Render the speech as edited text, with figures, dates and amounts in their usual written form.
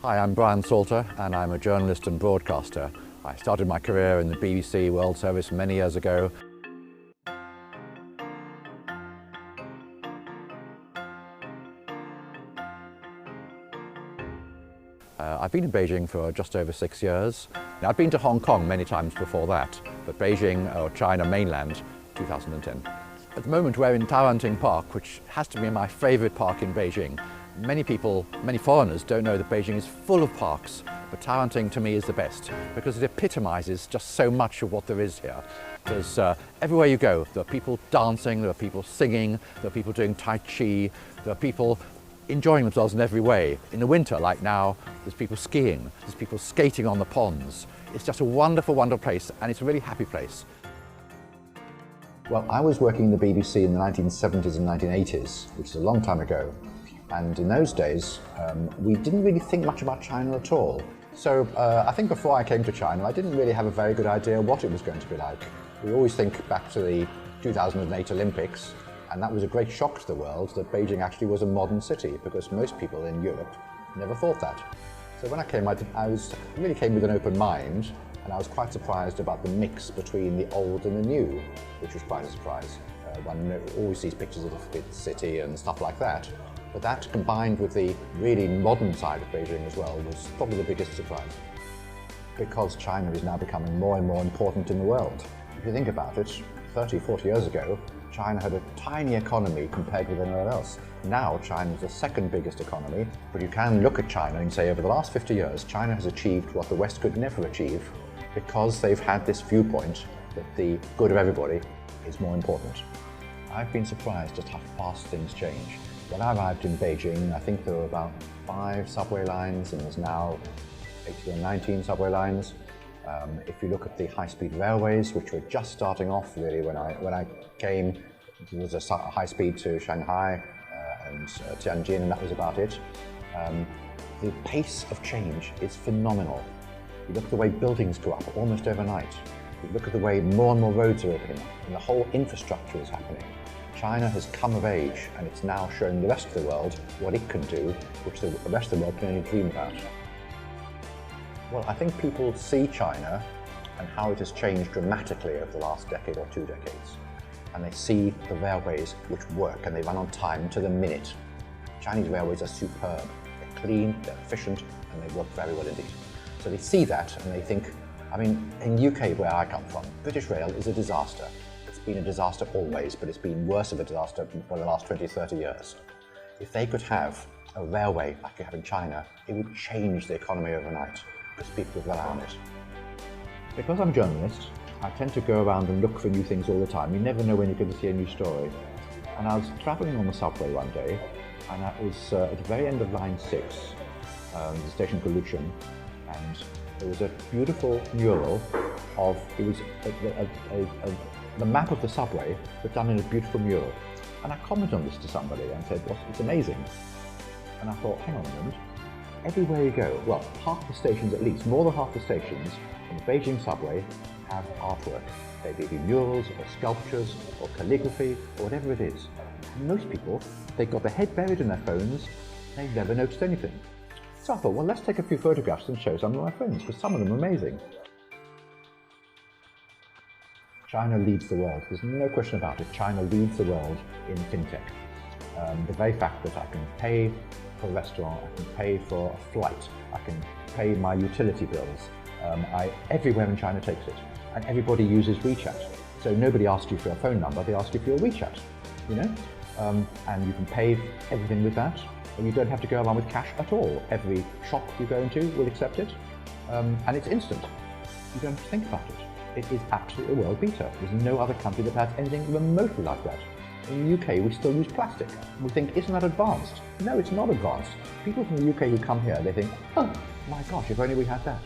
Hi, I'm Brian Salter and I'm a journalist and broadcaster. I started my career in the BBC World Service many years ago. I've been in Beijing for just over 6 years. Now, I've been to Hong Kong many times before that, but Beijing, or China mainland, 2010. At the moment we're in Taoyuan Park, which has to be my favourite park in Beijing. Many people, many foreigners don't know that Beijing is full of parks, but Taoyuan to me is the best because it epitomises just so much of what there is here. There's everywhere you go, there are people dancing, there are people singing, there are people doing Tai Chi, there are people enjoying themselves in every way. In the winter, like now, there's people skiing, there's people skating on the ponds. It's just a wonderful, wonderful place, and it's a really happy place. Well, I was working in the BBC in the 1970s and 1980s, which is a long time ago. And in those days, we didn't really think much about China at all. So I think before I came to China, I didn't really have a very good idea what it was going to be like. We always think back to the 2008 Olympics, and that was a great shock to the world that Beijing actually was a modern city, because most people in Europe never thought that. So when I came, I really came with an open mind, and I was quite surprised about the mix between the old and the new, which was quite a surprise. One always sees pictures of the city and stuff like that. But that, combined with the really modern side of Beijing as well, was probably the biggest surprise. Because China is now becoming more and more important in the world. If you think about it, 30, 40 years ago, China had a tiny economy compared with anywhere else. Now China is the second biggest economy, but you can look at China and say over the last 50 years, China has achieved what the West could never achieve because they've had this viewpoint that the good of everybody is more important. I've been surprised just how fast things change. When I arrived in Beijing, I think there were about 5 subway lines, and there's now 18 or 19 subway lines. If you look at the high-speed railways, which were just starting off really when I came, there was a high-speed to Shanghai and Tianjin, and that was about it. The pace of change is phenomenal. You look at the way buildings go up almost overnight. You look at the way more and more roads are opening, and the whole infrastructure is happening. China has come of age, and it's now showing the rest of the world what it can do, which the rest of the world can only dream about. Well, I think people see China and how it has changed dramatically over the last decade or 2 decades. And they see the railways which work, and they run on time to the minute. Chinese railways are superb. They're clean, they're efficient, and they work very well indeed. So they see that and they think, I mean, in the UK where I come from, British Rail is a disaster. It's been a disaster always, but it's been worse of a disaster for the last 20, 30 years. If they could have a railway like you have in China, it would change the economy overnight, because people would rely on it. Because I'm a journalist, I tend to go around and look for new things all the time. You never know when you're going to see a new story. And I was travelling on the subway one day, and I was at the very end of line 6, the station called Luchun, and there was a beautiful mural of, it was the map of the subway, but done in a beautiful mural. And I commented on this to somebody and said, well, it's amazing. And I thought, hang on a moment, everywhere you go, well, half the stations at least, more than half the stations on the Beijing subway have artwork. They may be murals or sculptures or calligraphy or whatever it is. And most people, they've got their head buried in their phones, they've never noticed anything. So I thought, well, let's take a few photographs and show some of my friends, because some of them are amazing. China leads the world. There's no question about it. China leads the world in fintech. The very fact that I can pay for a restaurant, I can pay for a flight, I can pay my utility bills. Everywhere in China takes it. And everybody uses WeChat. So nobody asks you for your phone number, they ask you for your WeChat, you know? And you can pay everything with that. And you don't have to go around with cash at all. Every shop you go into will accept it. And it's instant. You don't have to think about it. It is absolutely a world beater. There's no other country that has anything remotely like that. In the UK, we still use plastic. We think, isn't that advanced? No, it's not advanced. People from the UK who come here, they think, oh my gosh, if only we had that.